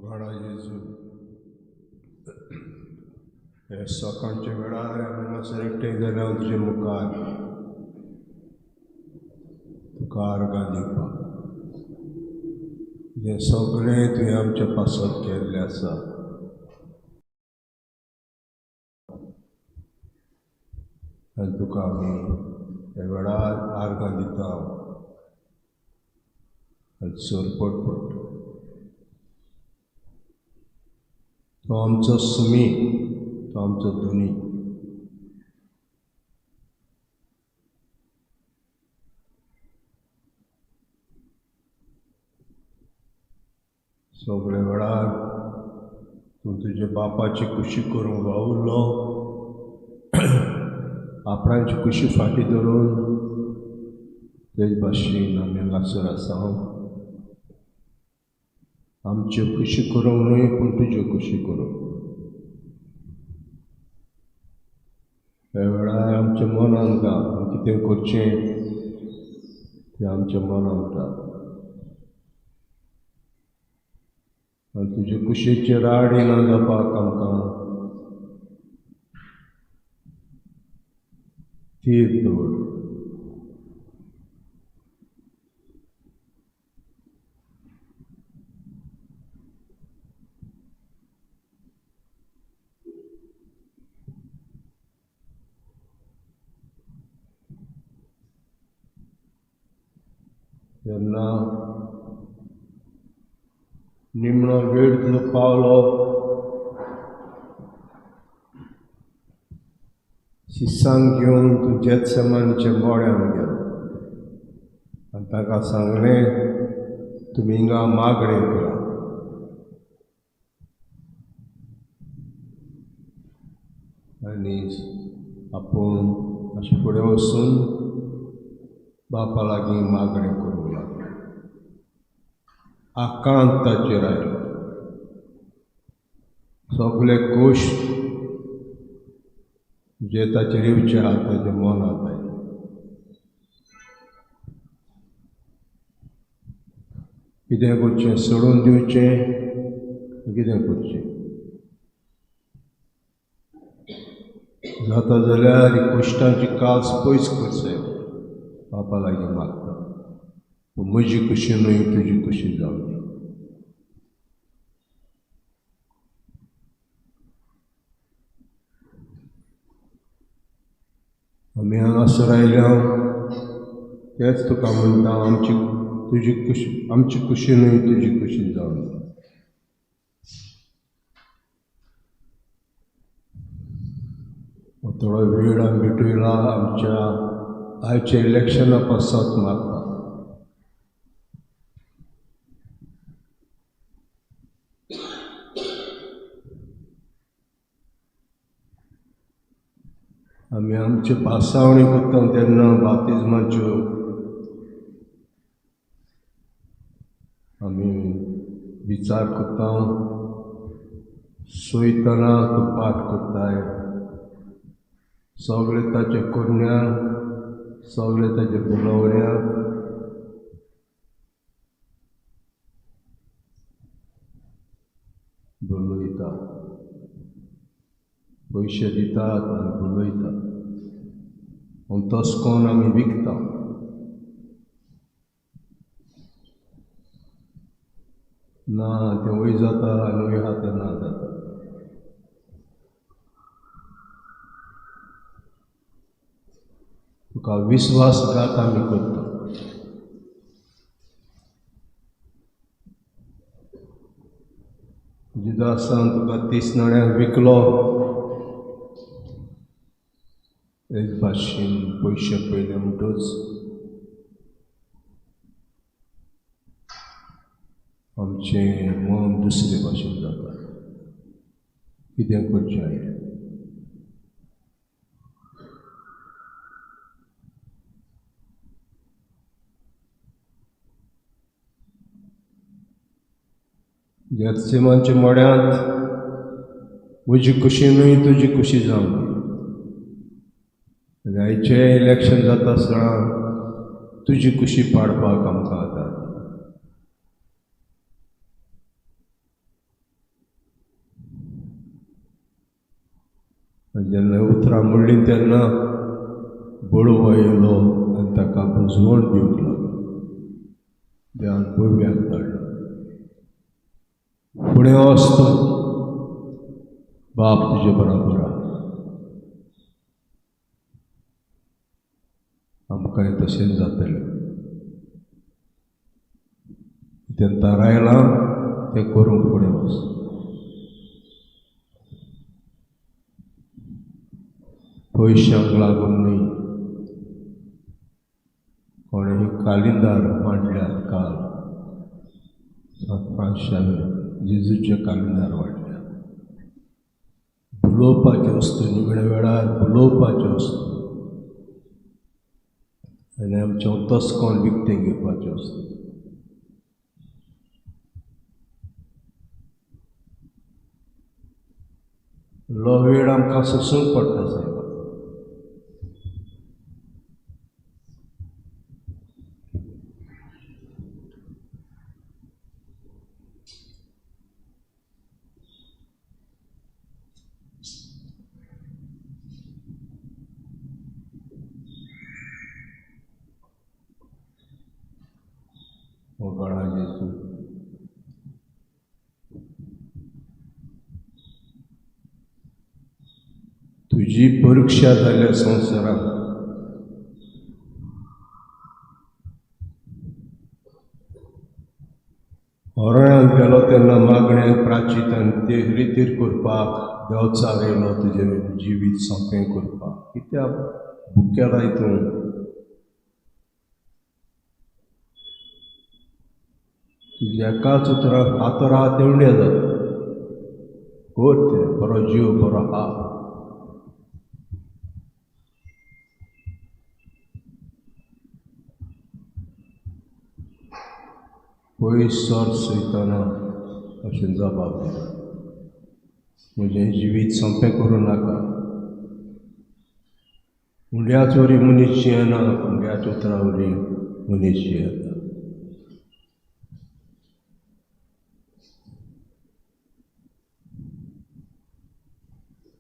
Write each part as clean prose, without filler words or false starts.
घोड़ा जेजू हे सकाळच्या वेळार आमी मातशें एकठांय जाले हांव तुजे मुखार तुका आर्गां दिवपाक जें सगळें तुवें आमच्या पासत केल्लें आसा आनी तुका आमी ह्या वेळार आर्गां दिता आनी सोरपट पडटा तो आमचो सुमी तो आमचो धनी सगळे वेळार तूं तुज्या बापाची खुशी करूंक वावुरलो आपणाची खुशी फाटीं धरून तेच भाशेन आमी हांगासर आसा आमच्यो खुशी करूंक न्हय पूण तुज्यो खुशी करूंक ह्या वेळार आमच्या मनान घा कितें करचें तें आमच्या मनान घा आनी तुजे कुशीचेर राडी ना जावपाक आमकां तीर दवर जेन्ना निमणो वेळ तुजो पावलो शिसांक घेवन तूं जेत्सेमानीच्या मोड्यान गेलो आनी ताका सांगलें तुमी हिंगा मागणें करा आनी आपूण अशें फुडें वचून बापा लागीं मागणें करूंक लागलो आकांत ताचेर आयलो सगळे गोश्ट जे ताचेर येवचे आहा ताच्या मनांत आयले कितें करचें सोडून दिवचें कितें करचें जाता जाल्यार ही गोश्टांची कास पयस करचें बापा लागीं मागता पूण म्हजी खुशी न्हय तुजी खुशी जावं आमी हांगासर आयल्या तेंच तुका म्हणटा आमची तुजी खुशी आमची खुशी न्हय तुजी खुशी जावं थोडो वेळ आमी भेटयला आमच्या आयच्या इलेक्शना पासत मागता आमी आमचे पासावणी करता तेन्ना बातिजमाच्यो आमी विचार करता सोयतना तो पाठ करताय सगळे ताचे कन्या सगळे ताचे बुलवण्या बुलयता पयशे दितात आनी बुलयतात आनी तस कोन्न आमी विकता ना तें वय जाता आनी वय आहा तें ना जाता तुका विस्वासघात आमी करता जुदासान तुका 30 नळ्यांक विकलो तेच भाशेन पयशे पयले म्हणटच आमचें मन दुसरे भाशेन जाता कितें करचें आयलें जेत्सेमानच्या मोड्यांत म्हजी खुशी न्हय तुजी खुशी जावं आयचें इलेक्शन जाता आसतना तुजी खुशी पाडपाक आमकां जाता जेन्ना उतरां म्हणलीं तेन्ना बळवो येयलो आनी ताका बुजवण दिवंक लागलो. देवान बळव्याक धाडलो. फुडें वच तूं, बाप तुजे बरोबर आहा. आमकांय तशेंच जातलें. तें थारायलां तें करूंक फुडें वच. पयशांक लागून न्ही. कोणेंय कालिंदार मांडल्यात काल सांत फ्रांसिसान जेजूचे कालिंदार वाडल्यात. बुलोवपाच्यो वस्तू निमण्या वेळार बुलोवपाच्यो वस्तू आनी आमचें तस्कोन विकतें घेवपाच्यो वस्तू. लो वेळ आमकां सोंसूंक पडटा सायबा. वगडा जेजू, तुजी परीक्षा जाल्या संवसारांत. हरण्यांत गेलो तेन्ना मागण्यांक प्राचीत आनी ते रितीर करपाक देंवचार येयलो तुजें जिवीत सोंपें करपाक. कित्याक भुकेलाय तूं? तुज्या एकाच उतराक फातर आहा तेवढे जाता. कर तें, बरो जीव बरो आहा. पयस सर सयतना अशें जबाब दिता. म्हजें जिवीत सोंपें करूं नाका. हुंड्याच वरी मनीस जियेना, हुंड्याच उतरा वरी मनीस जियेता.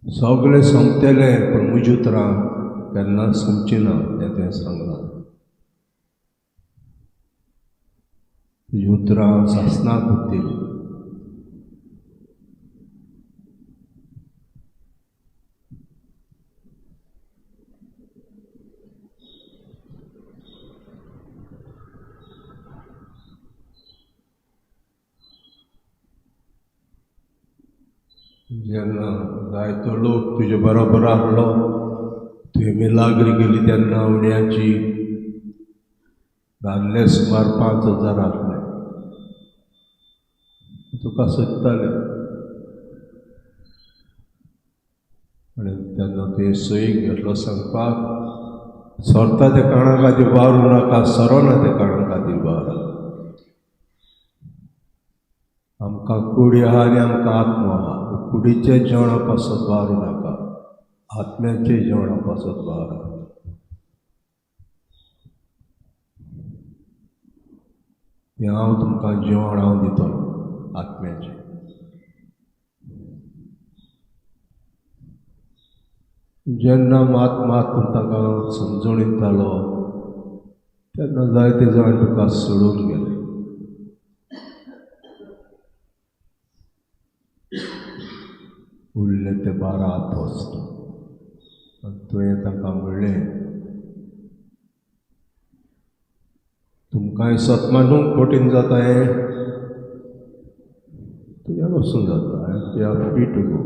सगळें सोंपतलें पूण म्हजी उतरां केन्नाच सोंपचीं ना तें सांगलां. तुजीं उतरां सासणाक उरतलीं. जेन्ना जायतो लोक तुजे बरोबर आहलो, तुवें मिलाग्री केली तेन्ना उण्याची दादले सुमार 5,000 आहले. तुका सोदताले आनी तेन्ना तुवें सई घेतलो सांगपाक, सरता ते काणा खातीर वावरूं नाका, सरोना ते काणा खातीर वावरा. आमकां कूडी आहा आनी आमकां आत्मो आहा. कुडीचे जेवणा पासत वावरूं नाका, आत्म्याचे जेवणा पासत वावरा. तें हांव तुमकां जेवण हांव दितलो आत्म्याचें. जेन्ना मात ताका समजून येतालो तेन्ना जायते जाण तुका सोडून गेले. उरले ते 12 अपोस्तल. आनी तुवें ताका म्हणलें, तुमकांय सतमानूंक कठीण जाता हें तुज्यान वचून जाता. I am free to go.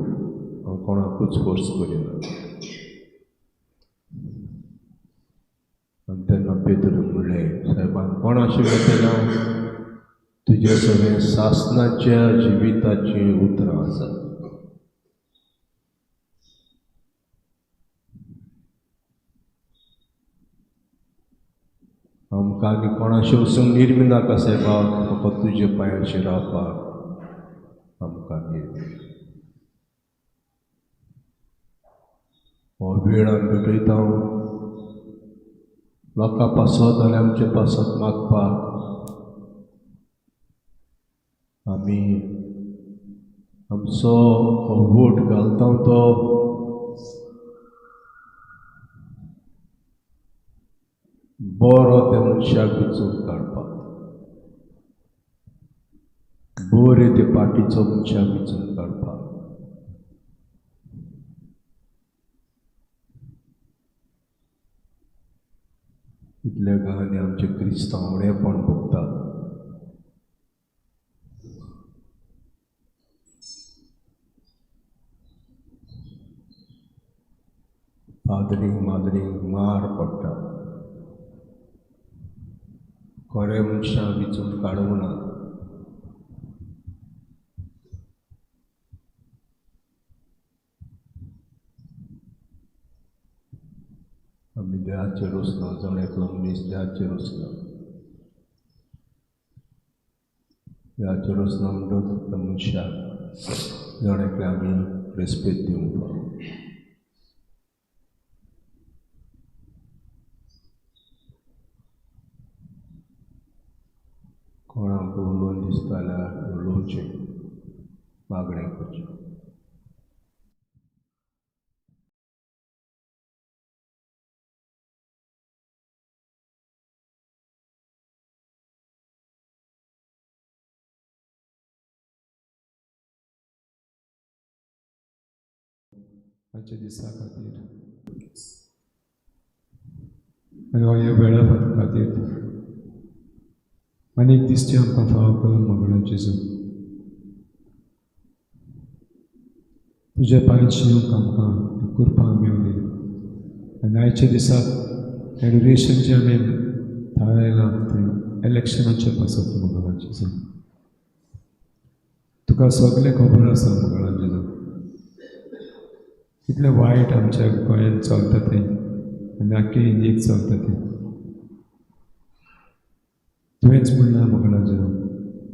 हांव कोणाकूच फोर्स करिना. आनी तेन्ना पेद्रू म्हणलें, सायबान कोण अशें घेतलें हांव? तुजे सगळें सासणाच्या जिविताचीं उतरां आसात. आमकां आनी कोणाशें वचूंक निर्मी नाका सायबा. फकत तुजे पांयाचेर रावपाक आमकां निर्मी. हो वेळ आमी भेटयता लोकां पासत आनी आमचे पासत मागपाक. आमी आमचो हो वोट घालता तो बरो त्या मनशाक विचून काडपाक, बरे ते पाटीचो मनशाक विचून काडपाक, इतल्या गांवांनी आमचे क्रिस्तावणेपण भोगतात. फादरींक मादरींक मार पडटा, खरे मनशाक विचून काडूंक ना. आमी देवाचेर वचना, जण एकलो मनीस देवाचेर वचना. देवाचेर वचना म्हणटच मनशाक जण एकले आमी रेस्पेद दिवंक जाय. कोणाक उलोवन दिसता जाल्यार उलोवचें, मागणें करचें. आजच्या दिसा खातीर आनी ह्या वेळा खातीर आनीक दिसचे आमकां फाव कर मगणा जेजू. तुज्या पांयची येवंक आमकां कृपा मेवली. आनी आयच्या दिसाक एडुकेशन जें आमी थारायलां तें इलेक्शनाचे पासत मगणा जेजू. तुका सगळें खबर आसा मगणा जेजू. कितलें वायट आमच्या गोंयांत चलता तें आनी आख्खे इंडियेक चलता तें तुवेंच म्हणलां मगणा जेजू.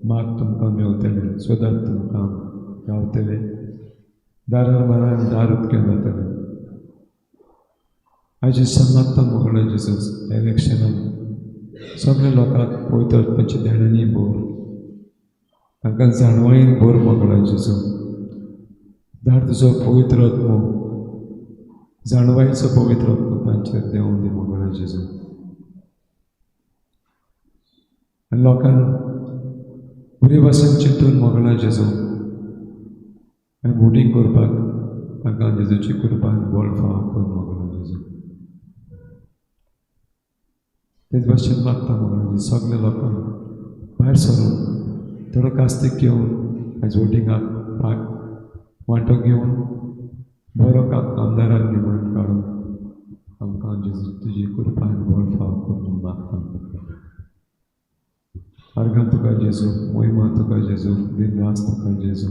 माग तुमकां मेवतलें, सोदात तुमकां गावतलें, दारार मारान दार उक्तें जातलें. आयज सांगता मगणा जेजू, इलेक्शनाक सगळ्या लोकांक पळयता वचपाचें देणांनी बोर, तांकां जाणवळीन बोर मगणा जेजू. धाड तुजो पवित्र आत्मो, जाणवायचो पवित्र आत्मो तांचेर देंवून दी मगणा जेजू. आनी लोकांक बरे भाशेन चिंतून मगणा जेजू आनी वोटींग करपाक तांकां जेजूची कृपा आनी बळ फाव कर मगणा जेजू. तेच भाशेन मागता मगणा जेजू, सगळ्या लोकांक भायर सरून थोडो कास्तीक घेवन आयज वोटिंगाक वांटो घेवन बरो आमदाराक निवडून काडून आमकां जेजू तुजी कृपा आनी बळ फाव कर म्हूण मागता. अर्गां तुका जेजू, महिमा तुका जेजू, दिनरास तुका जेजू,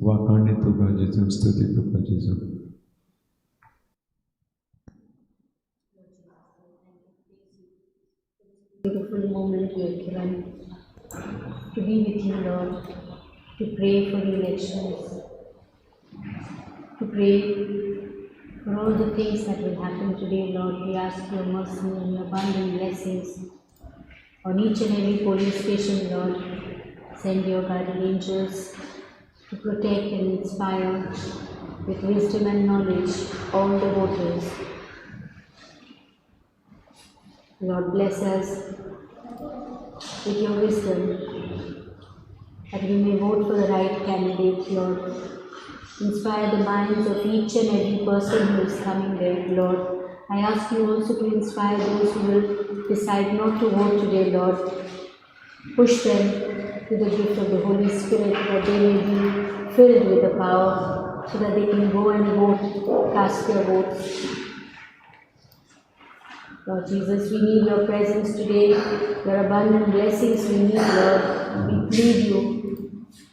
वाखाणणी तुका जेजू, स्तुती तुका जेजू. Beautiful moment we are given to be with you, Lord, to pray for the elections, to pray for all the things that will happen today, Lord. We ask your mercy and your abundant blessings on each and every polling station, Lord. Send your guardian angels to protect and inspire with wisdom and knowledge all the voters. Lord, bless us with your wisdom that we may vote for the right candidate, Lord. Inspire the minds of each and every person who is coming there, Lord. I ask you also to inspire those who will decide not to vote today, Lord. Push them to the gift of the Holy Spirit, that they may be filled with the power so that they can go and vote, cast their votes. Lord Jesus, we need your presence today, your abundant blessings we need, Lord. We plead you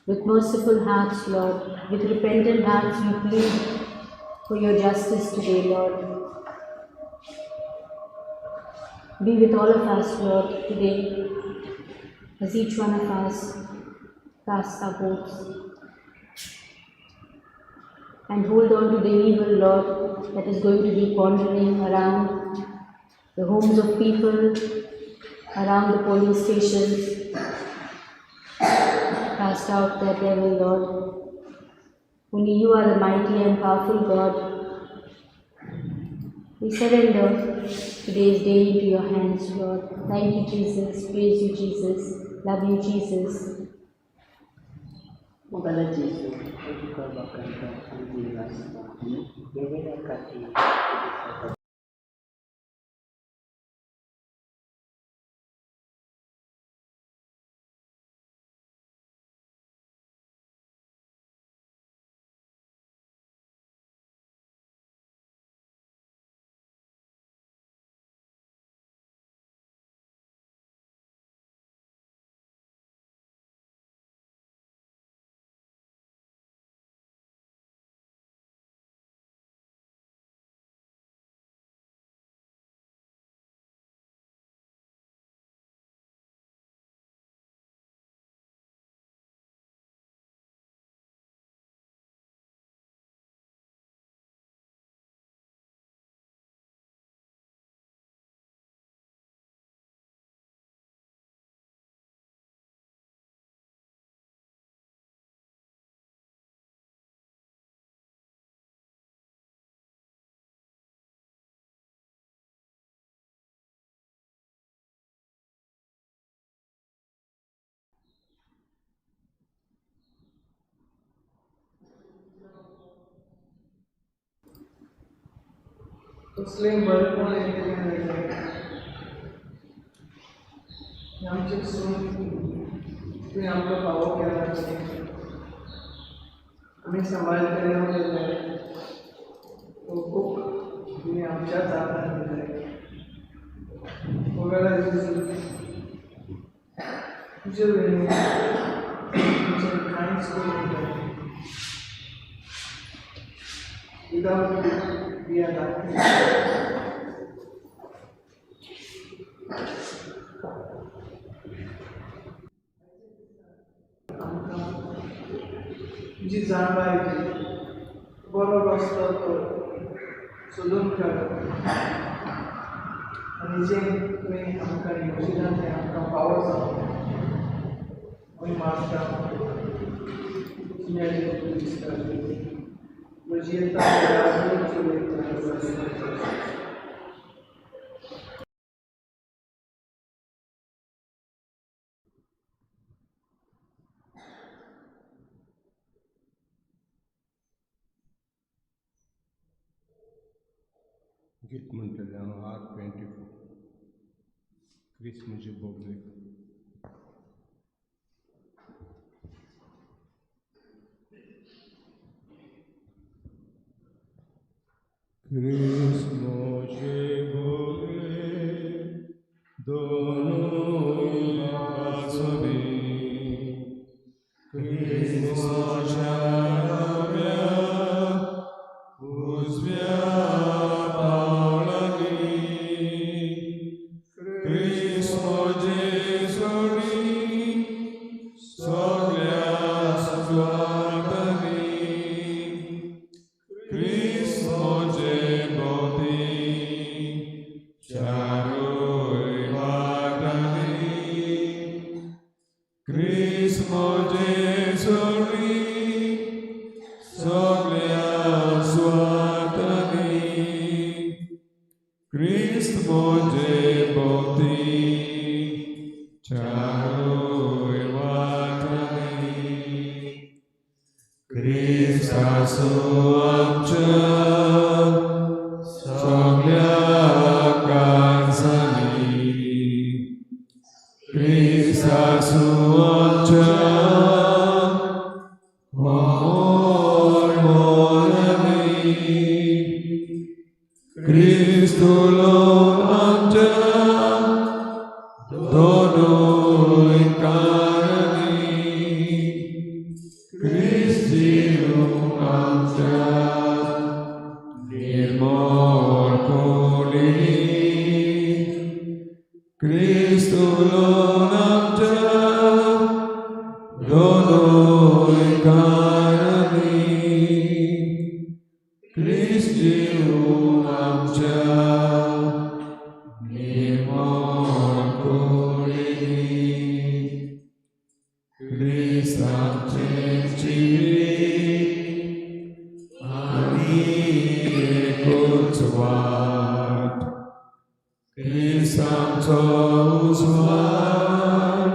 with merciful hearts, Lord. With repentant hearts we plead for your justice today, Lord. Be with all of us, Lord, today, as each one of us casts our votes. And hold on to the evil, Lord, that is going to be wandering around the homes of people, around the polling stations. Cast out that devil, Lord. Only you are the mighty and powerful God. We surrender today's day into your hands, Lord. Thank you, Jesus. Praise you, Jesus. Love you, Jesus. Magala Jesu, ikaw ba kanta ang diwas mo? Bebera kati. मुस्लिम वर्ग को लेकर हम हमको पाओ क्या हमें संभाल कर तुम्हें आमच्या जाता वगैरह तुझे kind school without we are not जी जानबाई बरो रस्तो सोडून काड आणि जे तुम्ही आमकां योजना ते आमकां पावर जाता आमी मागता तुमचे दिसता Nojita गीत म्हणटलें हांव R24 क्रिस म्हजे बोगले क्रिस म्हजे बोगले दोनूय बाजूनी क्रिस म्हज्या नव्या उजव्या Ani Kutwa Cristanto usual,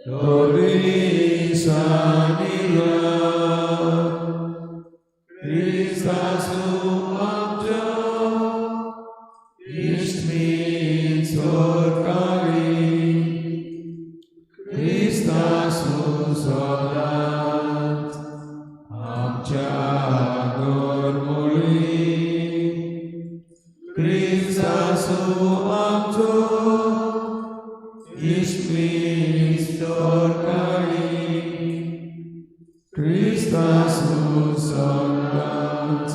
Doris anila, Christus amjo, Istmin sorkari, Christus usolat, amcha gormoli, Christus amjo, Istmin sorkari, Christus usolat,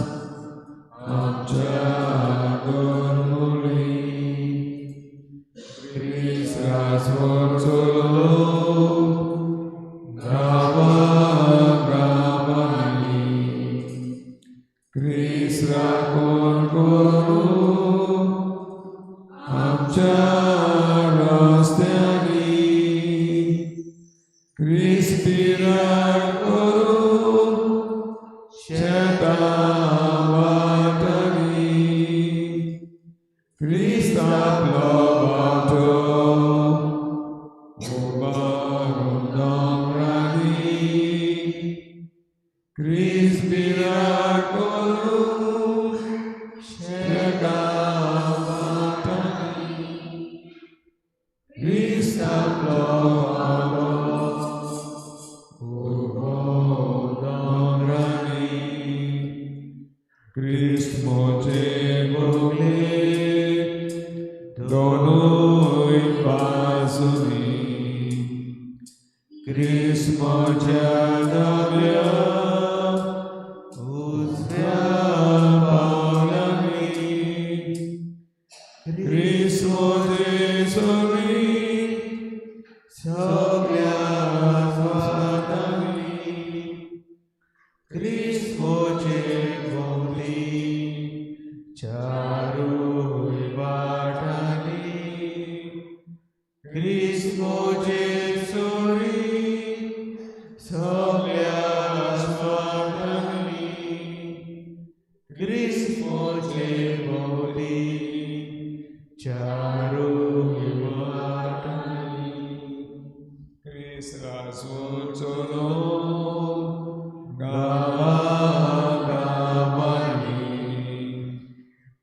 amcha gormoli, Christus vortolo, gravani, Christus concoru, amcha rastiani, Christirar coru, shetavatani, Christa plovato, obarum domrani, Christirar coru, shetavatani, Christa plovato, obarum domrani, Christ mocevole, donoi pasuni, Christ mocevole, usvia paulani, Christ mocevole, soglia svatani, Christ mocevole, charu vatani, Christ mocevole, soglia svatani, Christ mocevole, charu vatani, Christ rasutolo, gavani,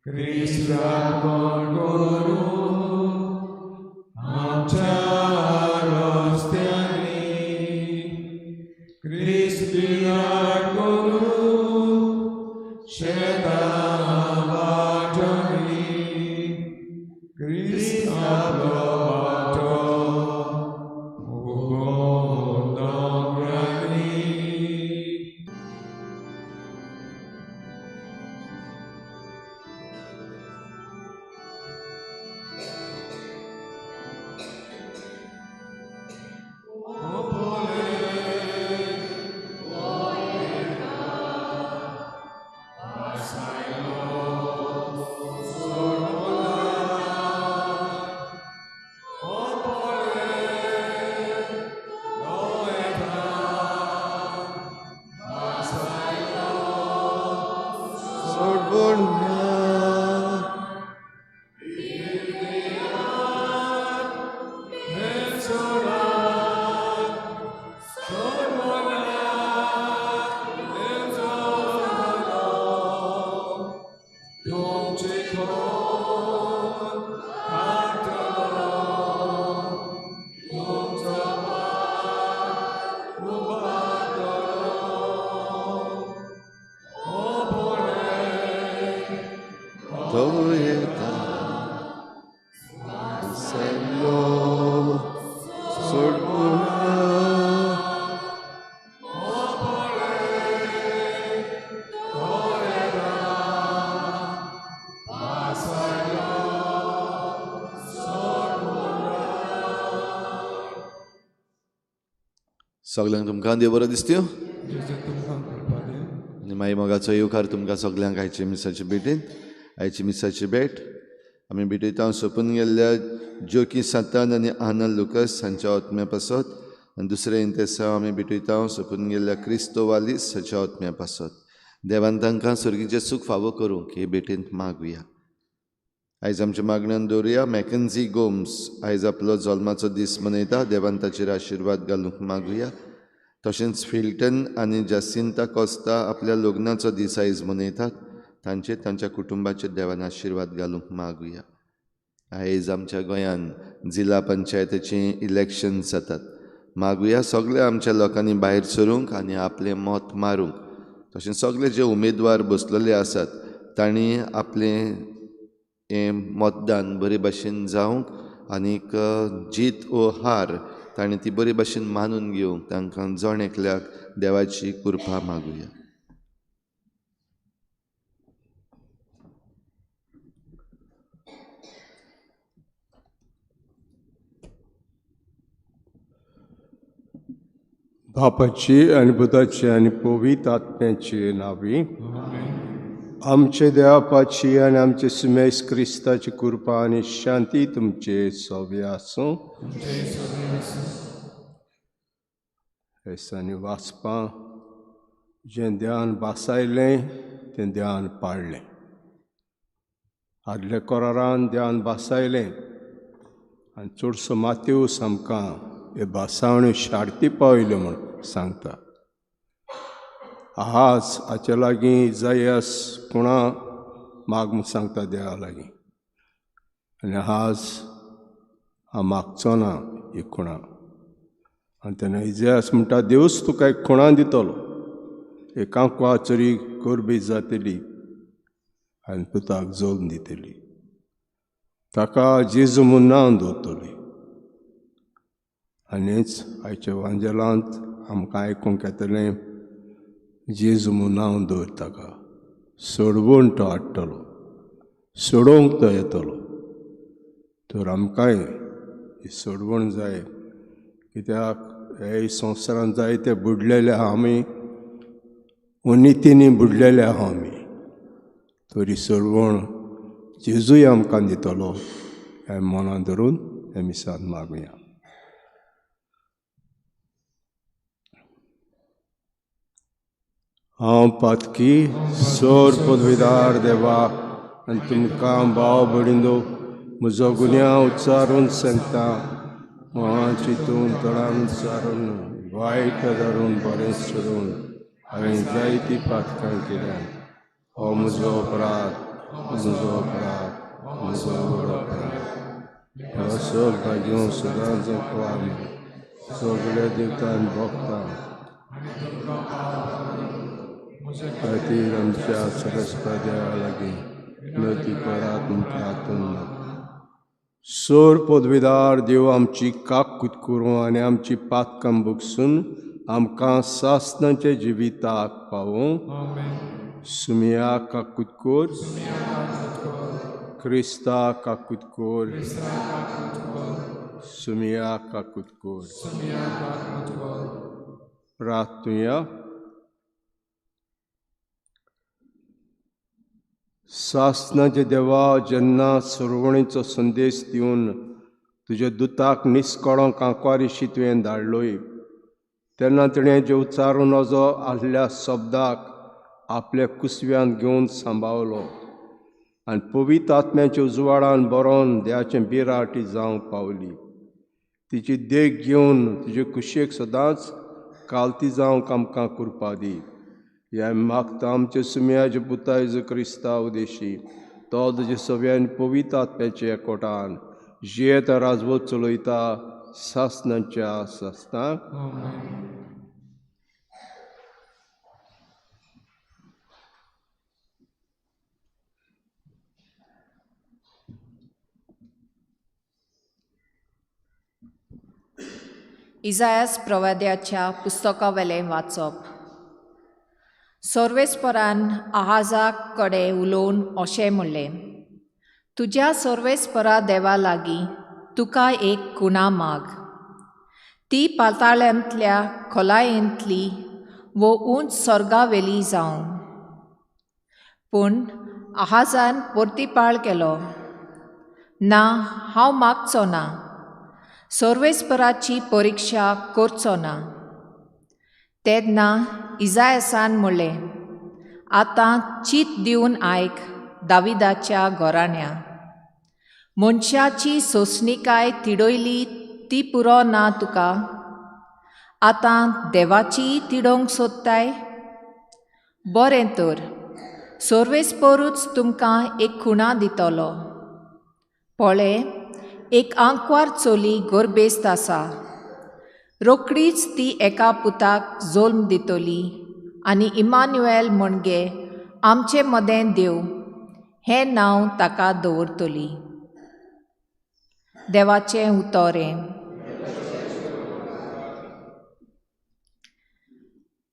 Christ raconcoru, amcha rostiani, Christ raconcoru, shetavatani, Christ approvato, ugo domrani. सगळ्यांक तुमकां देव बरो दिसत्यो जेजू तुमकां करपाचें आनी मागीर मोगाचो येवकार तुमकां सगळ्यांक आयचे मिसाचे भेटेन आयची मिसाची भेट आमी भेटयता सोंपून गेल्ल्या जोकी सातान आनी आनंद लुकस हांच्या आत्म्या पासत आनी दुसरे इंतेसा आमी भेटयता सोंपून गेल्ल्या क्रिस्तोवालीस हाच्या आत्म्या पासत देवान तांकां सर्गीचें सूख फावो करूंक हे भेटेंत मागुया. आयज आमच्या मागण्यांत दवरुया. मॅकन्झी गोम्स आयज आपलो जल्माचो दीस मनयता. देवान ताचेर आशिर्वाद घालूंक मागुया. तशेंच फिल्टन आनी जासिंता कॉस्ता आपल्या लग्नाचो दीस आयज मनयतात. तांचे तांच्या कुटुंबाचेर देवान आशिर्वाद घालूंक मागुया. आयज आमच्या गोंयांत जिल्ला पंचायतीची इलेक्शन्स जातात. मागुया सगळ्या आमच्या लोकांनी भायर सरूंक आनी आपलें मत मारूंक. तशेंच सगळे जे उमेदवार बसलेले आसात तांणी आपलें हें मतदान बरे भाशेन जावंक आनीक जीत वो हार तांणी ती बरे भाशेन मानून घेवंक तांकां जण एकल्याक देवाची कृपा मागुया. बापाची आनी पुताची आनी पवित्र आत्म्याची नांवी. आमचे देवापाची आनी आमचे सुमेश क्रिस्ताची कृपा आनी शांती तुमचे सोबे आसूं. हे दिसांनी वाचपां जें ध्यान बासायलें तें ध्यान पाळलें. आदले कोरारान ध्यान बासायलें आनी चडसो मातेवूस आमकां हे बासावण्यो शार्ती पावयल्यो म्हूण सांगता. आज हाचे लागीं इजायास कुणा माग म्हूण सांगता देवा लागीं. आनी आज हांव मागचो ना ही कुणा. आनी तेन्ना इजायास म्हणटा देवूच तुका एक खुणा दितलो. एकांक वाचरी गोरबी जातली आनी पुताक जोल दितली. ताका जेजू म्हूण नांव दवरतली. आनीच आयच्या वांजेलांत आमकां आयकूंक येतलें जेजू म्हूण नांव दवर ताका. सोडवून तो हाडटलो. सोडोवंक तो येतलो. तर आमकांय ही सोडवण जाय. कित्याक हे संवसारांत जायते बुडलेले आहा आमी. उनितींनी बुडलेले आहा आमी. तर ही सोडवण जेजूय आमकां दितलो हें मनांत धरून हे मिसान मागुया. हांव पातकी सोर पदवीदार देवा आनी तुमकां भाव भयणींनो म्हजो गुन्यांव उच्चारून सांगता. चिंतून तोंडान उच्चारून वायट धरून बरें सोडून हांवें जायतीं पातकां केल्यात. हो म्हजो अपराध, म्हजो अपराध, म्हजो व्हड अपराध. हो सगळो घेवन सदांच जपवार सगळ्या देवतांनी भोगता. खातीर आमच्या सरस्वती देवा लागीं विनती करात तुमच्या हातून. सोर पदवीदार देव आमची काकूत करूं आनी आमची पातकां भोगसून आमकां सासणाचे जिविताक पावूं. सुमिया काकूत कोर, क्रिस्ता काकूत कोर, सुमिया काकूत कोर. प्रार्थुया. सासणाचे देवा जेन्ना सोडवणेचो संदेश दिवन तुज्या दुताक निस्कळोंक आंकवारिशी तुवें धाडलोय तेन्ना तिणें जे उच्चारून नजो आसल्या शब्दाक आपल्या कुसव्यान घेवन सांबाळलो आनी पवित्र आत्म्याच्या उजवाडान बरोवन देवाचें बिराटी जावंक पावली. तिची देख घेवन तुजे कुशेक सदांच कालती जावंक आमकां कृपा दी. ह्या मागता आमचे सुमयाचे पुता जेजू क्रिस्ता उदेशी तो तुजे सगळ्यांनी पवित्र आत्म्याच्या एकवटान जियेत राजवत चलयता सासणाच्या सासणाक. इजायास प्रवाद्याच्या पुस्तकावेलें वाचप. सर्वेस्परान आहाजा कडेन उलोवन अशें म्हणलें, तुज्या सर्वेस्परा देवा लागीं तुका एक खुणा माग. ती पाताळांतल्या खोलायेंतली वो उंच स्वर्गावेली जावं. पूण आहाजान परतीपाळ केलो, ना हांव मागचो ना, सर्वेस्पराची परिक्षा करचो ना. तेन्ना इजायासान म्हणलें, आतां चीत दिवन आयक दाविदाच्या घराण्या. मनशाची सोंसणीकाय तिडयली ती पुरो ना तुका. आतां देवाची तिडोवंक सोदताय. बरें तर, सोर्वेस्पोरूच तुमकां एक खुणा दितलो. पळय, एक आंकवार चोली गोरबेस्त आसा. रोखडीच ती एका पुताक जल्म दितली आनी इमान्युएल म्हणगे आमचे मदें देव हें नांव ताका दवरतली. देवाचें उतोरें.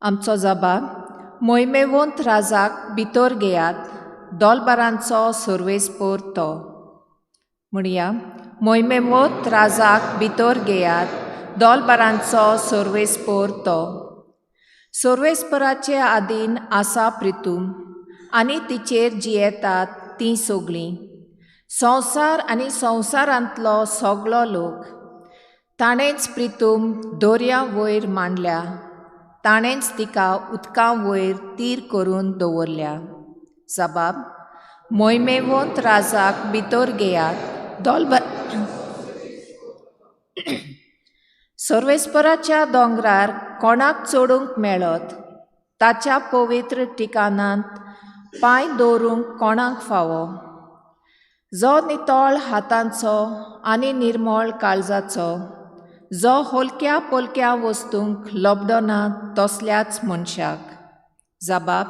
आमचो जबाब. मोहिमेवंत राजाक भितर घेयात, दोलबारांचो सोर्वेस्पोर तो. म्हणया, मोहिमेवंत राजाक भितर घेयात, दोलबारांचो सोर्वेस्पोर तो. सोर्वेस्पोराचे आदीन आसा प्रितूम आनी तिचेर जियेतात तीं सगळीं. संवसार आनी संवसारांतलो सगळो लोक. ताणेंच प्रितूम दोर्या वयर मांडल्या. ताणेंच तिका उदकां वयर तीर करून दवरल्या. जबाब. मोहिमेवंत राजाक भितर घेयात, सोर्वेस्पराच्या दोंगरार कोणाक चडूंक मेळत, ताच्या पवित्र ठिकाणांत पांय दवरूंक कोणाक फावो. जो नितळ हातांचो आनी निर्मळ काळजाचो, जो हलक्या पलक्या वस्तूंक लबडो ना तसल्याच मनशाक. जबाब.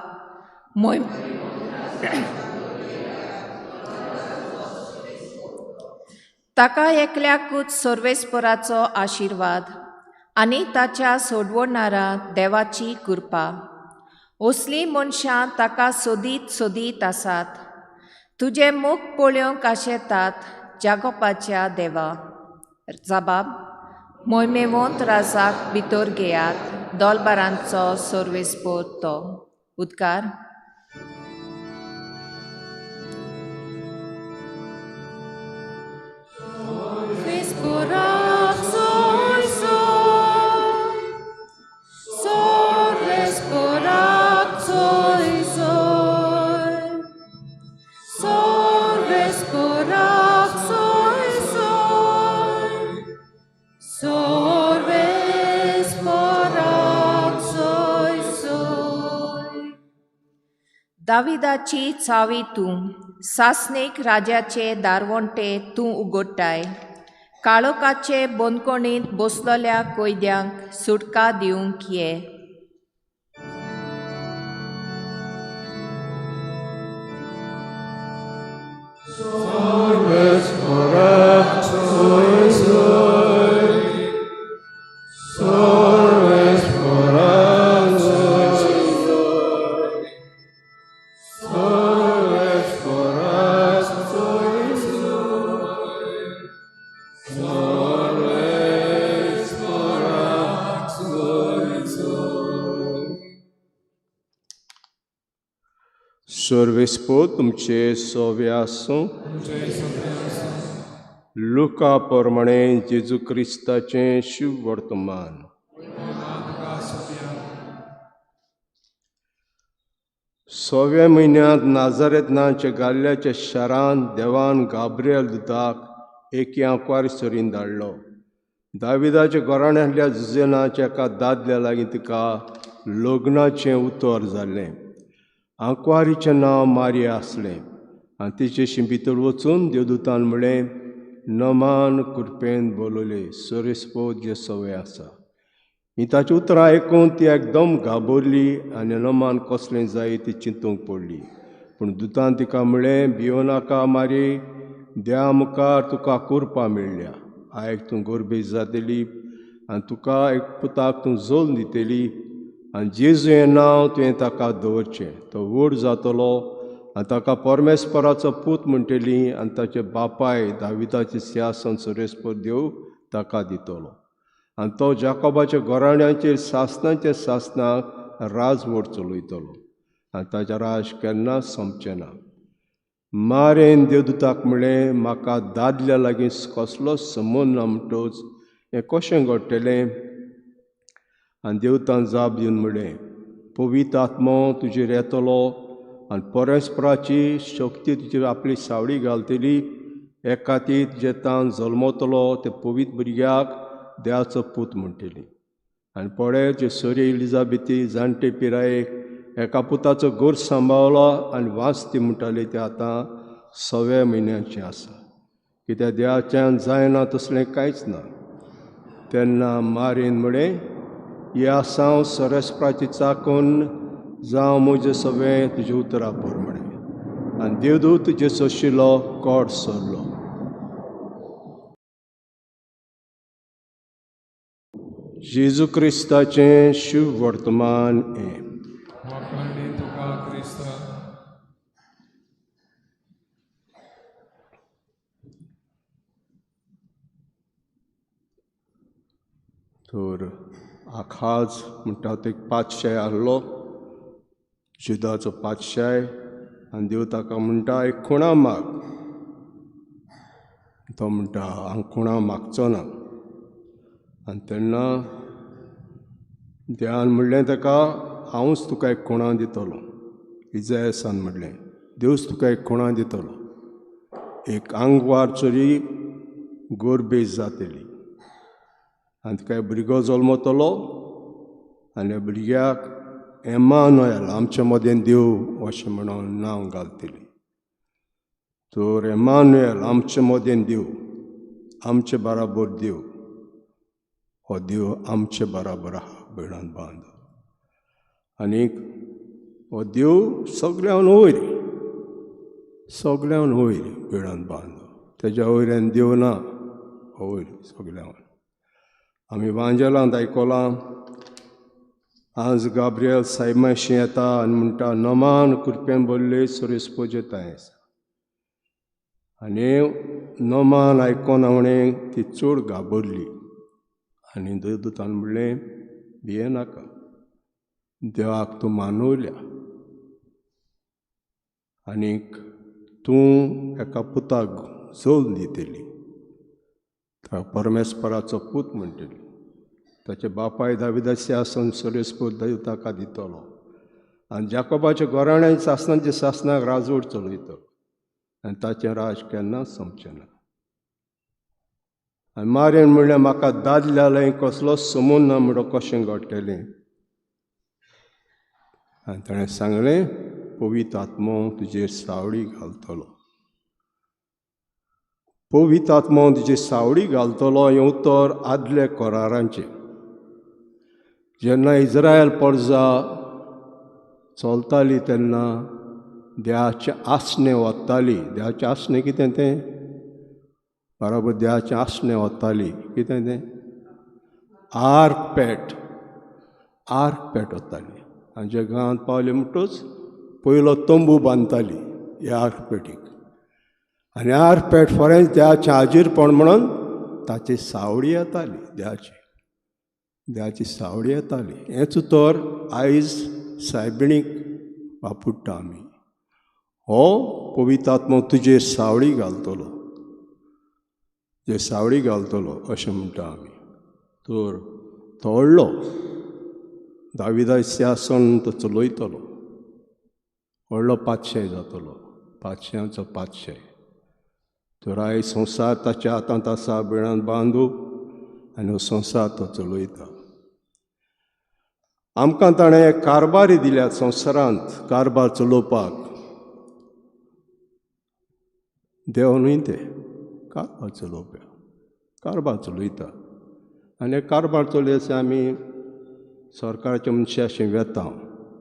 ताका एकल्याकूच सोर्वेस्पराचो आशिर्वाद आनी ताच्या सोडवणारा देवाची कृपा. असलीं मनशां ताका सोदीत सोदीत आसात. तुजे मूख पळोवंक आशेतात जागोपाच्या देवा. जबाब. मोहिमेवंत राजाक भितर घेयात, दोलबारांचो सोर्वेस्पोर तो. उद्गार. दाविदाची चावी तूं, सासणीक राजाचे दारवंटे तूं उगडटाय. काळोखाचे बंदकोणींत बसलोल्या कैद्यांक सुटका दिवंक ये. सोर्वेस्पो तुमचे सोवे आसूं. लुका प्रमाणे जेजू क्रिस्ताचें शुभ वर्तमान. सोव्या म्हयन्यांत नाजारेत नांवाच्या गाल्ल्याच्या शारांत देवान गाब्रिएल दुताक एके आंकवार सोरीन धाडलो. दाविदाच्या घराण्यांतल्या जुजे नांवाच्या एका दादल्या लागीं तिका लग्नाचें उतर जाल्लें. आंकवारीचें नांव मारिया आसलें आनी तिचेशी भितर वचून देवदूतान म्हळें, नमान कृपेन बोलयले, सोर्वेस्पो जे सवय आसा. ही ताची उतरां आयकून ती एकदम घाबरली आनी नमान कसलें जाय ती चिंतूंक पडली. पूण दुतान तिका म्हळें, भियो नाका मारी, देवा मुखार तुका कुरपा मेळ्ळ्या. आयक तूं गोरबेज जातली आनी तुका एक पुताक तूं जल्म दितली आनी जेजू हें नांव तुवें ताका दवरचें. तो व्हड जातलो आनी ताका परमेस्पराचो पूत म्हणटली आनी ताचे बापाय दाविदाचें सिंहासन सोर्वेस्पर देव ताका दितलो. आनी तो जाकोबाच्या घराण्यांचेर सासणांच्या सासणाक राजवट चलयतलो आनी ताचें राज केन्नाच सोंपचें ना. मारेन देवदूताक म्हळें, म्हाका दादल्या लागीं कसलोच संबंद ना म्हणटच हें कशें घडटलें? आनी देवतान जाप दिवन म्हळें, पवित्र आत्मो तुजेर येतलो आनी परमेस्पराची शक्ती तुजेर आपली सावळी घालतली. एक खातीर जेतान जल्मतलो ते पवित्र भुरग्याक देवाचो पूत म्हणटली. आनी पळय जे सोरी इलिझाबेथी जाणटे पिरायेक एका पुताचो गोर सांबाळलो आनी वाचती म्हणटाली ते आतां 6व्या म्हयन्याची आसा. कित्याक देवाच्यान जायना तसलें कांयच ना. तेन्ना मारीन म्हळें, या साव सरस्प्राची चाकून जावं म्हजें सगळें तुजें उतरां पर म्हणें. आनी देवदूत जेसो आशिल्लो कोड सरलो. जेजू क्रिस्ताचें शुभ वर्तमान हें. वखाणी तुका क्रिस्ता. तर आखाज म्हणटा तो एक पातशाय आहलो, जुदाचो पातशाय. आनी देव ताका म्हणटा एक खुणा माग. तो म्हणटा हांव खुणा मागचो ना. आनी तेन्ना देवान म्हणलें ताका, हांवूच तुका एक खुणा दितलो. इजायासान म्हणलें, देवच तुका एक खुणा दितलो. एक आंगवार चोरी गोरबेज जातली आनी तुका एक भुरगो जल्मतलो आनी भुरग्याक एमानुएल, आमचे मदें देव अशें म्हणून नांव घालतली. तर एमानुएल, आमचे मदें देव, आमचे बराबर देव, हो देव आमचे बराबर आहा बिणान बांद. आनीक हो देव सगळ्यान वयर, सगळ्यान वयर बिणान बांद. तेज्या वयल्यान देव ना, हो वयर सगळ्यान. आमी वांजेलांत आयकलां, आज गाब्रियल सायमाशी येता आनी म्हणटा नमान कृपेन भरले सुरेस्पोजेतायस. आनी नमान आयकोन हांवें ती चड घाबरली. आनी देवदूतान म्हणलें, भिये नाका, देवाक तूं मानवल्या. आनीक तूं एका पुताक जल्म दितली, ताका परमेस्पराचो पूत म्हणटली. ताचे बापाय दाविदाचे आसन सुरेस्पोद देव ताका दितलो. आनी जाकोबाच्या घराण्यांच्या सासणाच्या सासणाक राजवट चलयतलो. आनी ताचें राज केन्नाच सोंपचें ना. आनी मारेन म्हणलें, म्हाका दादल्यालय कसलो समून ना म्हणून कशें घडटलें. आनी ताणें सांगलें, पवित्र आत्मो तुजेर सावळी घालतलो. पवित्र आत्मो तुजेर सावळी घालतलो हें उतर आदले करारांचें. जेन्ना इज्रायल प्रजा चलताली तेन्ना देवाचें आसणें वताली. देवाचें आसणें कितें तें? बराबर देवाचें आसणें वताली. कितें तें? आर्क पेट. आर्क पेट वताली. आनी जे गांवांत पावले म्हणटूच पयलो तंबू बांदताली ह्या आर्क पेटीक. आनी आर्क पेट फरेंच देवाचें हाजीरपण म्हणून ताची सावळी येताली. देवाची सावळी येताली. हेंच उतर आयज सायबिणीक वापरता आमी. हो पवित्र आत्मो तुजेर सावळी घालतलो, जे सावळी घालतलो अशें म्हणटा आमी. तर तो व्हडलो दाविदाचें आसन तो चलयतलो. व्हडलो पातशाय जातलो, पातशांचो पातशाय. तर आयज संवसार ताच्या हातांत आसा बिणान बांदू आनी हो संवसार तो चलयता. आमकां ताणें कारबारी दिल्यात संवसारांत कारबार चलोवपाक. देव न्हय ते कारबार चलोवप्या, कारबार चलयता. आनी कारबार चलयता आमी सरकाराचे मनशा अशें वेता,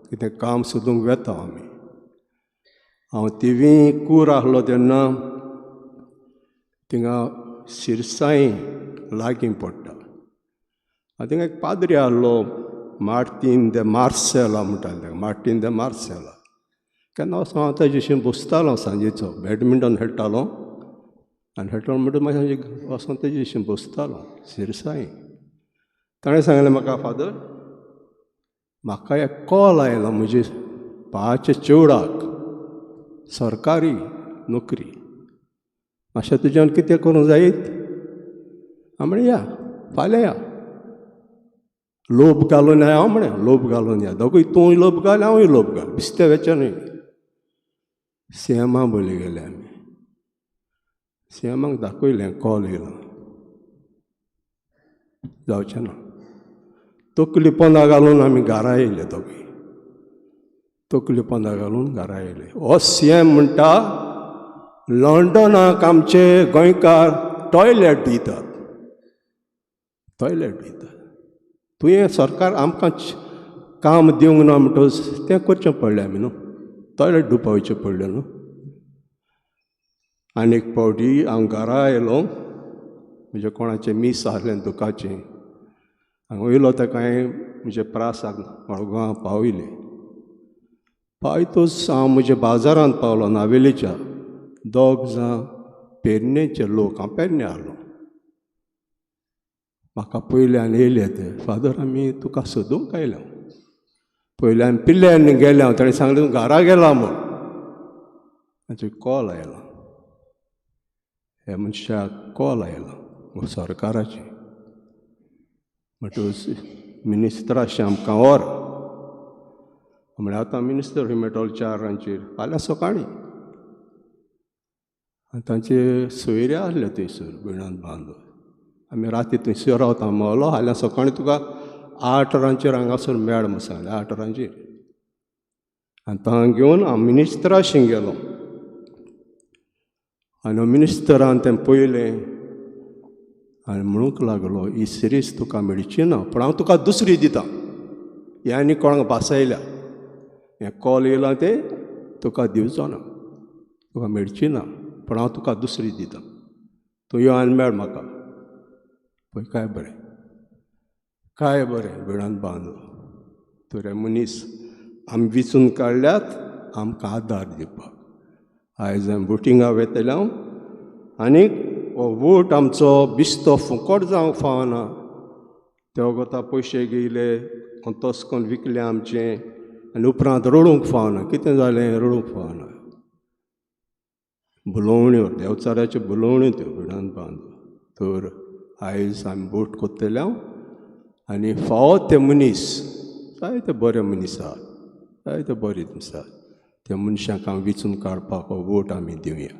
कितें काम सोदूंक वेता आमी. हांव तिवी कूर आहलो तेन्ना थिंगा शिरसाई लागीं पडटा. थिंगा एक पाद्री आहलो, मार्टीन दे मार्सेला म्हणटाले ताका, मार्टीन दे मार्सेला. केन्ना वचून हांव ताजेशी बसतालो सांजेचो, बॅडमिंटन खेळटालो आनी खेळटालो म्हणटूच मागीर वचून ताजेशी बसतालो शिरसाई. ताणें सांगलें म्हाका, फादर म्हाका एक कॉल आयला म्हजे भावाच्या चेवडाक सरकारी नोकरी, मातशें तुज्यान कितें करूंक जायत? हांव म्हणलें या फाल्यां या. लोभ घालून या हांव म्हणलें, लोभ घालून या. दोगूय तूंय लोभ घाल हांवूय लोभ घाल, बिस्ते वेचनूय. सेमा बोली गेले आमी. सीएमाक दाखयलें कॉल येयलो जावचें ना. तकली पोंदा घालून आमी घरा येयले दोगूय. तकली पोंदा घालून घरा येयले. हो सीएम म्हणटा लंडनाक आमचे गोंयकार टॉयलेट दितात. टॉयलेट दितात. तुवें सरकार आमकां काम दिवंक ना म्हणटच तें करचें पडलें आमी न्हू. टॉयलेट धुवपा वयचें पडलें न्हू. आनीक फावटी हांव घरा येयलो, म्हणजे कोणाचें मीस आहलें दुखाचें. हांव येयलो तेका हांवें म्हज्या प्रासाक मडगांव पावयलें. पावयतच हांव म्हज्या बाजारांत पावलो नावेलीच्या. दोग जाण पेडणेचे लोक, हांव पेडणे आहलो, म्हाका पयल्यान येयले ते. फादर आमी तुका सोदूंक आयल्या. पयल्यान पिल्ल्यान गेले हांव. ताणें सांगलें तूं घरा गेला म्हूण. ताचो कॉल आयलो. ह्या मनशाक कॉल आयलो सरकाराची. म्हणटच मिनिस्टराचें आमकां व्हर. म्हळ्यार आतां मिनिस्टर मेळटलो 4 फाल्यां सकाळीं. आनी तांचे सोयरे आहले थंयसर बिणान बांदून. आमी राती थंयसर रावता मोलो. फाल्यां सकाळीं तुका 8 हांगासर मेळ म्हूण सांगलें. 8 आनी तांकां घेवन हांव मिनिस्टराशी गेलो. आनी मिनिस्टरान तें पयलें आनी म्हणूंक लागलो ही सिरीज तुका मेळची ना, पूण हांव तुका दुसरी दितां. हें आनी कोणाक भासायल्या. हें कॉल येयला तें तुका दिवचो ना, तुका मेळची ना, पूण हांव तुका दुसरी दितां. तूं यो आनी मेळ म्हाका. पळय काय बरें बिणान बांदून. तुरे मनीस आमी विचून काडल्यात आमकां आदार दिवपाक. आयज हांवें वोटिंगाक वेतलें हांव. आनीक हो वोट आमचो बिस्तो फुकट जावंक फावना. ते कोता पयशे घेयले तस करून विकलें आमचें आनी उपरांत रडूंक फावना. कितें जालें रडूंक फावना. बुलोवण्यो देंवचाराच्यो बुलोवण्यो त्यो बिणान बांदून. तर आयज आमी वोट कोत्तले हांव. आनी फावो ते मनीस जायते बरे मनीस आहात, जायते बरे मनीस आहात. त्या मनशांक हांव विचून काडपाक हो वोट आमी दिवया.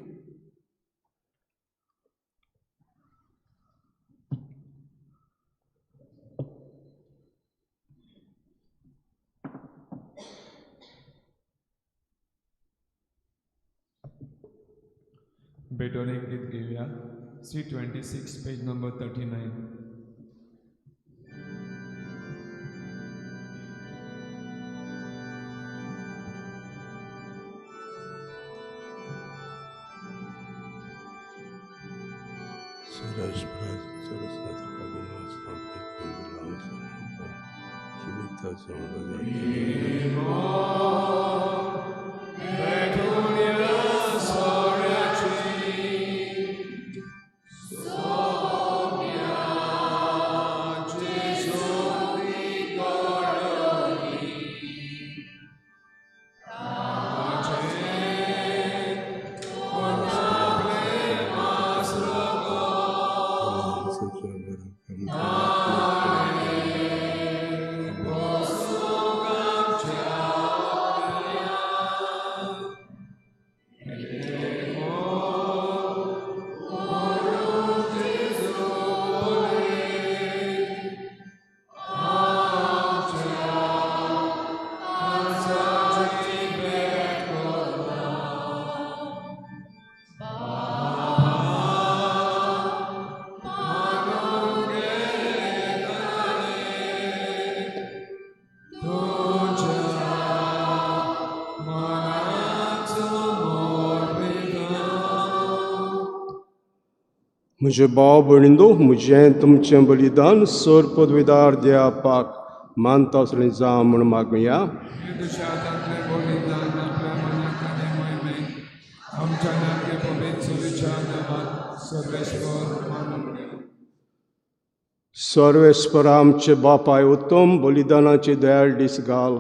बेटोने एक गीत घेऊया. C26 page number 39. म्हजे भाव भयणींनो, म्हजें तुमचें बलिदान सर पदवीदार देवापाक मानता असलें जावं म्हूण मागुया. सर्वेस्परा आमचे बापाय उत्तम बलिदानाची दयाळ दीस घाल.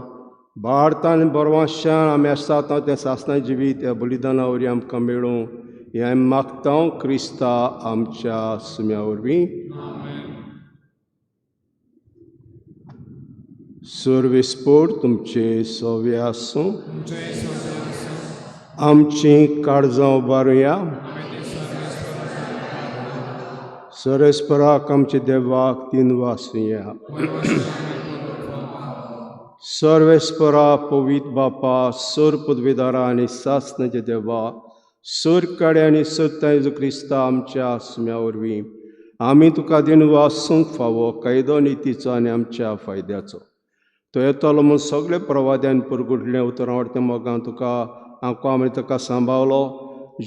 भारतान बरवाशान आमी आसता तें सासणां जिवीत ह्या बलिदाना वरवीं आमकां मेळूं हें आमी मागता क्रिस्ता आमच्या सुम्या वरवीं. सर्वेस्पर तुमचे सवे आसूं. आमची काळजां उबारुया. सर्वेस्पराक आमचे देवाक तीन वासुया सर्वेस्परा पवित बापा सोर पदवीदारा आनी सासनाचे देवा सोर काडे आनी सत्ता येजू क्रिस्ता आमच्या आस्म्या वरवीं आमी तुका दिन वासूंक फावो कायदो नितीचो आनी आमच्या फायद्याचो तो येतलो म्हूण सगळे प्रवाद्यान परगुटलें उतरां वाटतें मोगां तुका आमी ताका सांबाळलो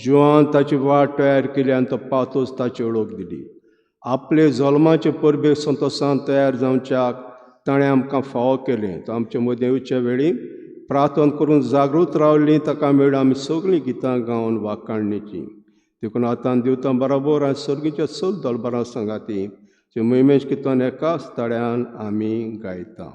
जिवान ताची वाट तयार केली आनी तो पातूच ताची ओळख दिली आपले जल्माचे परबे संतोशान तयार जावच्याक ताणें आमकां फावो केलें तो आमचे मदें येवचे वेळी प्रार्थना करून जागृत रावलीं ताका मेळून आमी सगळीं गितां गावन वाखाणणेची देखून आतां दिवतां बरोबर आनी सर्गीच्या चल दलबरां सांगाती जे मोहिमेश कितन एकाच तड्यान आमी गायता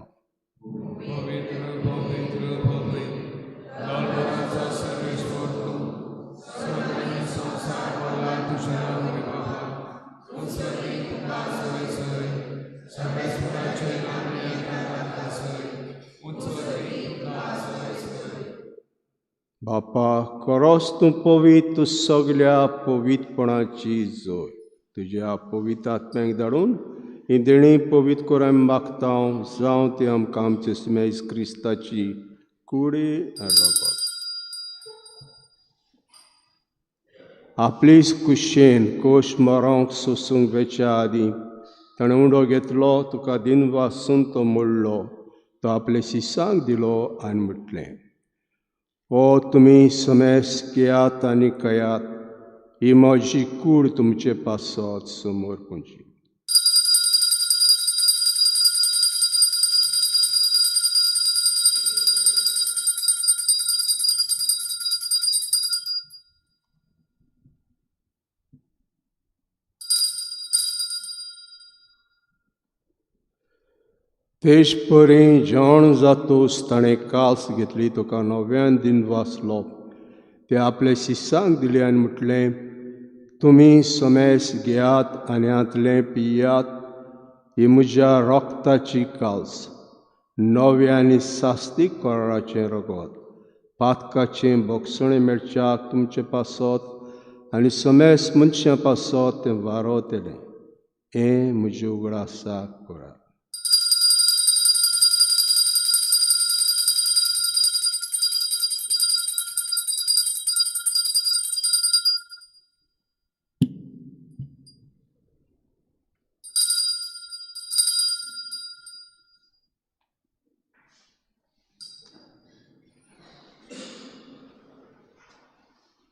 बापा खरोच तूं पवीत तूं सगल्या पवितपणाची जोय तुज्या पवित्र आत्म्याक धाडून ही देणी पवीत करून आमी मागता जावं ती आमकां आमचे स्मेज क्रिस्ताची कुडी रगत आपलीच कुशेन कोश मारूंक सोसूंक वेच्या आदीं ताणें उंडो घेतलो तुका दिन वासून तो मोडलो तो आपल्या शिसांक दिलो आनी म्हटलें ओ तुमी समेस घेयात आनी कयात ही म्हजी कूड तुमचे पासत समोर पोंची तेज परें जेवण जातूस ताणें कास घेतली तुका नव्यान दिन वाचलो ते आपल्या शिसांक दिले आनी म्हटलें तुमी समेस घेयात आनी आतलें पियात ही म्हज्या रोगताची काल्स नव्या आनी सास्तीक कराराचें रगत पातकाचें बोगसणें मेळच्याक तुमचे पासत आनी समेस मनशां पासत तें वारोतेलें हें म्हजें उगडासाक करात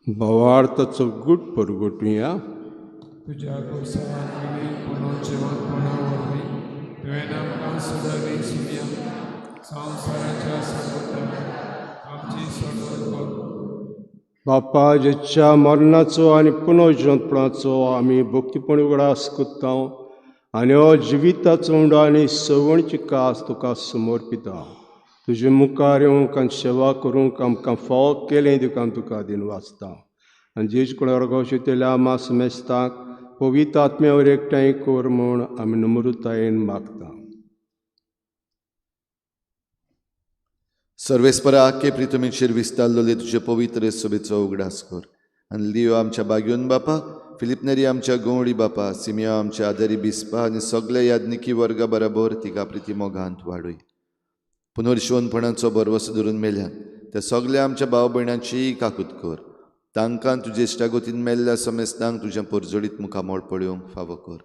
भावार्थाचो गूट परगटुया तुज्या कोर्सावांतली पुनर्जीवनपणा वरवीं तुवें आमकां सुदारी सुया संवसाराच्या सगळ्या आमची सोडवण कर बापा जेच्या मरणाचो आनी पुनर्जीवनपणाचो आमी भक्तीपण उगडास करता आनी हो जिविताचो उंडो आनी सवणीची कास तुका समर्पिता तुजे मुखार येवंक आनी सेवा करूंक आमकां फावो केलें देखून आमी तुका दिन वाचता आनी जेज कोणावर घोशितेल्या मास मेस्ताक पवित्र आत्म्यावर एकठांय कर म्हूण आमी नम्रतायेन मागता सर्वेस्परा आख्खे प्रितुमेचेर विस्तारलोले तुजे पवित्र सभेचो उगडास कर आनी लियो आमच्या बागयोन बापा फिलिप नेरी आमच्या गवळी बापा सिमियो आमच्या आदारी बिस्पा आनी सगळे यादनिकी वर्गा बरोबर तिका प्रिती मोगांत वाडय पुनर्जीवनपणाचो बरवसो धरून मेल्यान त्या सगळ्या आमच्या भाव भयणांची काकूत कर तांकां तुजे इश्टागोतीन मेल्ल्या समेस्तांक तुज्या परजोडीत मुखामोळ पळोवंक फावो कर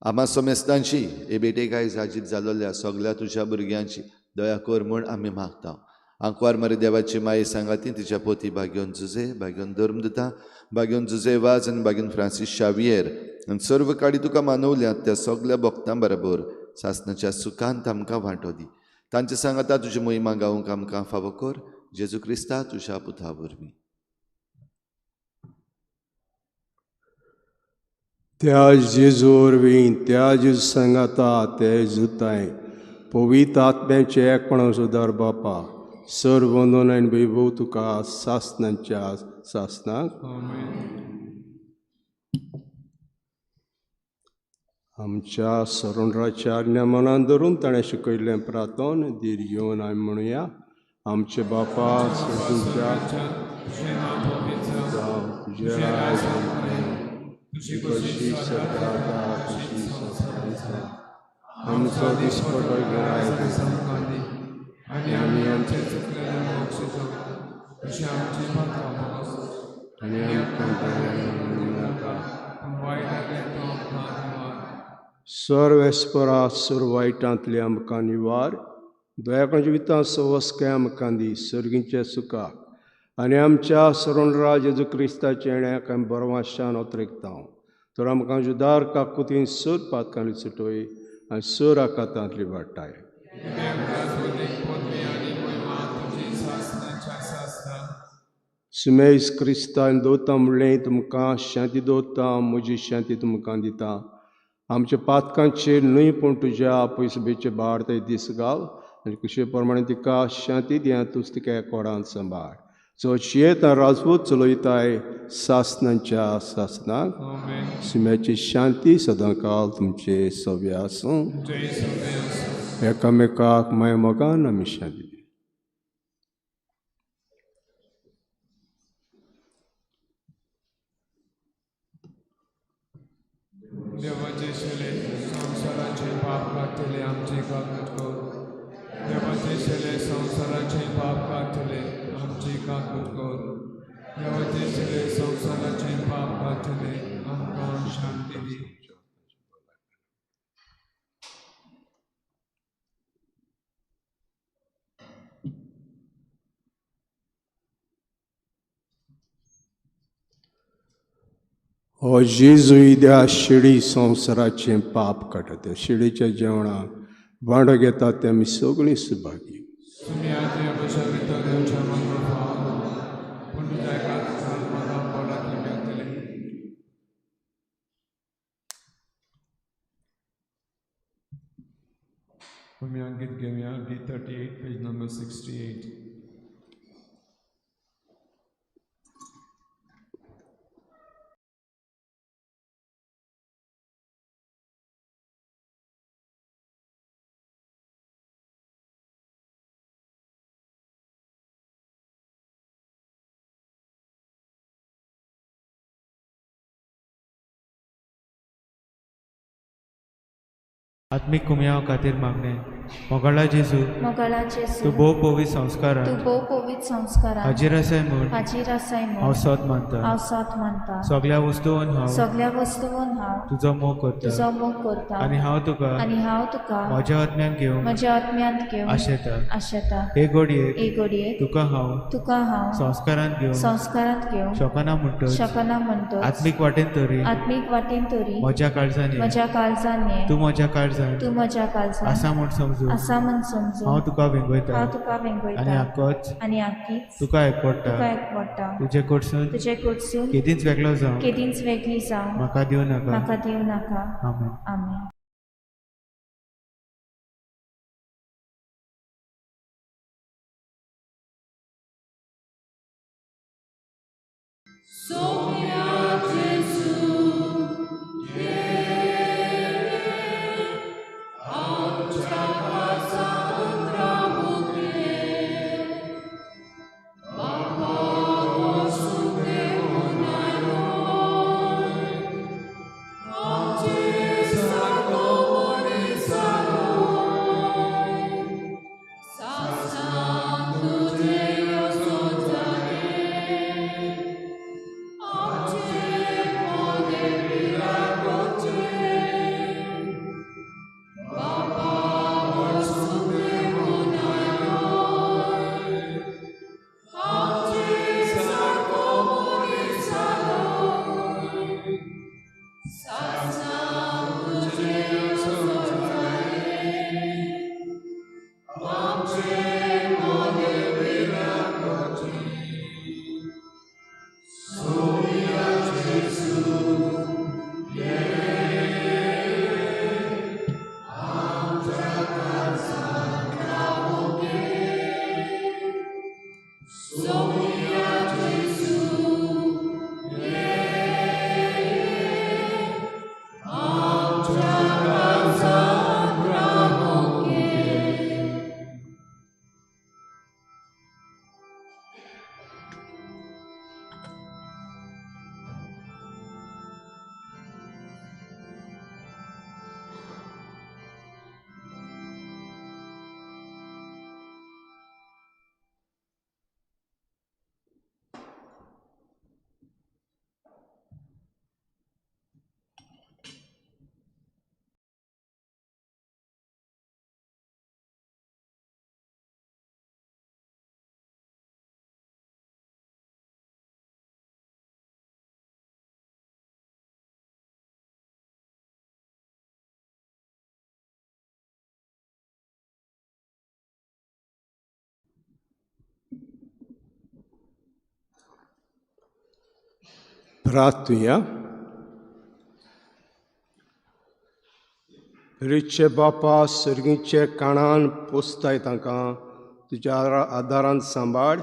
आम्हा समेस्तांची हे बेटे कांय जाजीत जालोल्या सगळ्या तुज्या भुरग्यांची दया कर म्हूण आमी मागता आंकवार मरे देवाची माये सांगाती तिच्या पोती बागयोन जुजे बागयोन धर्मदता बागयोन जुजे वाज आनी बागयोन फ्रांसीस शावियर आनी सर्व काडी तुका मानवल्यात त्या सगळ्या भक्तां बरोबर सासणाच्या सुखांत आमकां वांटो दी तांचे सांगाता तुजी मोहिमा गावूंक आमकां फावो कर जेजू क्रिस्ता तुज्या पुता वरवीं त्या जेजू वरवीं त्या जेजू सांगाता ते जुताय पवित्र आत्म्याचे एकपणां सुदार बापा सर्व वंदन आनी वैभव तुका सासणांच्या सासणाक आमच्या सरोंडराच्या आज्ञा मनान धरून ताणें शिकयल्लें प्रार्थन धीर घेवन आमी म्हणुया आमचे बापा तुझे राज तुझी कशी सदाता कशी संसारांचा आमचो दिसपटो घेराय समकाली आणि आम्ही आमचे चुकलेले मोक्षितो तशी आमची पात्र मागस आणि आमकां पण वाईटातले तो आमकां निवार सर्वेस्परा सुर वायटांतले आमकां निवार दयाकोण जिवितां सवस्के आमकां दी सर्गींचे सुखाक आनी आमच्या सरोनराज जेजू क्रिस्ताचे येण्याक आमी बरवाशान ओतरेकता तर आमकां जुदार काकुतीन सूर पातकांनी सुटोय आनी सूर आकातांतली वाडटाय सुमेज क्रिस्तान दोता म्हणलें तुमकां शांती दोता म्हजी शांती तुमकां दिता आमच्या पातकांचेर न्हय पूण तुज्या पयसुबेचे बाळ ते दीस घाल आनी कुशे प्रमाणे तिका शांती दिया तूंच तिका कोडांत सांबाळ जो शेत राजपूत चलयताय सासनांच्या सासनाक सुम्याची शांती सदां काल तुमचे सव्य आसूं एकामेकाक माय मोगान आमी शांती दी देवाचे शेले संसाराचे पाप काढतले आमचे काकूट कर देवाचे शेले संसाराचे पाप काढतले आमचे काकूट कर देवाचे शेले संसाराचे पाप काढतले आमकां शांती दी हो जेजू इद्या शिडी संवसाराचें पाप काडटा शिडीच्या जेवणाक वांटो घेतात ते आमी सगळीं सुभागी तुमी आजी अभशा भितर देवच्या मंगळ फावो पूण तुज्या एकाच म्हाका पोटाक घेतले आमी गीत घेवया गीत 38 पेज नंबर 68 आत्मिक कुमयाव खातीर मागणे मोगळा जेजू मोगळा तूं जेजू भोव पवित्र संस्कार तूं भोव पवित्र संस्कारां हाजीर आसाय म्हूण हाजीर आसाय हांव म्हूण सत मानता हांव साथ मानता सगळ्या वस्तूंन हांव सगळ्या वस्तूंन हांव तुजो मोग करता तुजो मोग करता आनी हांव तुका आनी हांव तुका म्हज्या आत्म्यान घेवन म्हज्या आत्म्यांत घेवन आशेता आशेता हे घडयेक एक घडयेक तुका हांव तुका हांव संस्कारांत घेवन संस्कारांत घेवन शोकना म्हणटच शकना म्हणटच आत्मीक वाटेन तरी आत्मीक वाटेन तरी म्हज्या काळजांनी म्हज्या काळजान ये तूं म्हज्या काळजांत तूं म्हज्या काळजान आसा म्हूण समजून आसा म्हूण समजून हांव तुका वेंगयता हांव तुका आनी वेंगयता आक्कोच आनी आखीच तुका एकपडटा तुका एकवटा तुजे कडसून तुजे कडसून केदींच वेगळो जावं केदींच वेगळी जावं म्हाका दिवं नाका म्हाका दिवं नाका आमेन आमेन Amen. प्रार्थुया. रिचे बापा सर्गीचे काणान पोसताय तांकां तुज्या आदारान सांबाळ.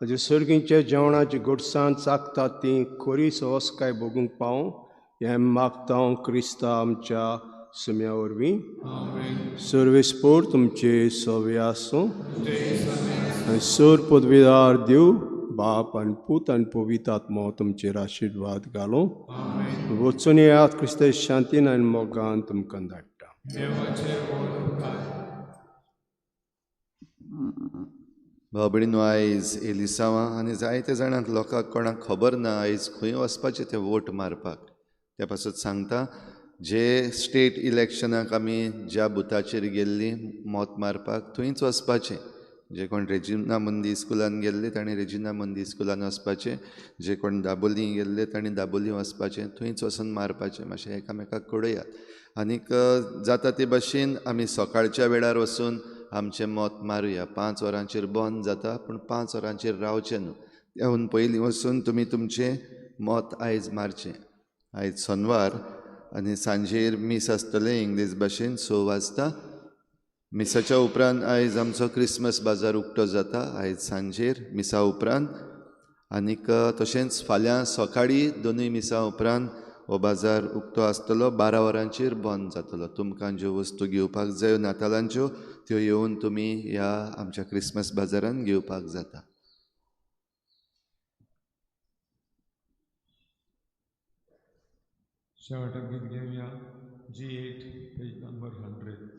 ताजे सर्गीचे जेवणाची घोटसाण चाखता ती खरी सोवस्काय भोगूंक पावूं हें मागता हांव क्रिस्ता आमच्या सुम्या वरवीं. सर्वेस्पोर तुमचे सवे आसूं आनी सर पदवीदार दिव बाप आनी पूत आनी पवित्र आत्मा तुमचेर आशिर्वाद घालूं. वचून येयात क्रिस्ताची शांतीन आनी मोगान तुमकां धाडटा. भाव भयणीनो, आयज एलिसांवां आनी जायत्या जाणांक लोकांक कोणाक खबर ना आयज खंय वचपाचें तें वोट मारपाक. त्या पासून सांगता, जे स्टेट इलेक्शनाक आमी ज्या बुथाचेर गेल्लीं मत मारपाक थंयच वचपाचें. जे कोण रेजिना मंदी स्कुलान गेल्ले तांणी रेजिना मंदी स्कुलान वचपाचें. जे कोण दाबोलीं गेल्ले तांणी दाबोलीं वचपाचें. थंयच वचून मारपाचें. मातशें एकामेकाक कळयात. आनीक जाता ते भाशेन आमी सकाळच्या वेळार वचून आमचें मत मारुया. 5 वरांचेर बंद जाता, पूण 5 वरांचेर रावचें न्हू. देंवन पयलीं वचून तुमी तुमचें मत आयज मारचें. आयज शेनवार आनी सांजेर मीस आसतलें इंग्लीश भाशेन 6 वाजता. मिसाच्या उपरांत आयज आमचो क्रिसमस बाजार उक्तो जाता. आयज सांजेर मिसा उपरांत आनीक तशेंच फाल्यां सकाळीं दोनूय मिसा उपरांत हो बाजार उक्तो आसतलो. 12 वरांचेर बंद जातलो. तुमकां ज्यो वस्तू घेवपाक जायो नातालांच्यो त्यो येवन तुमी ह्या आमच्या क्रिसमस बाजारांत घेवपाक जाता. शेवटाक गीत घेवया G8 पेज नंबर 100.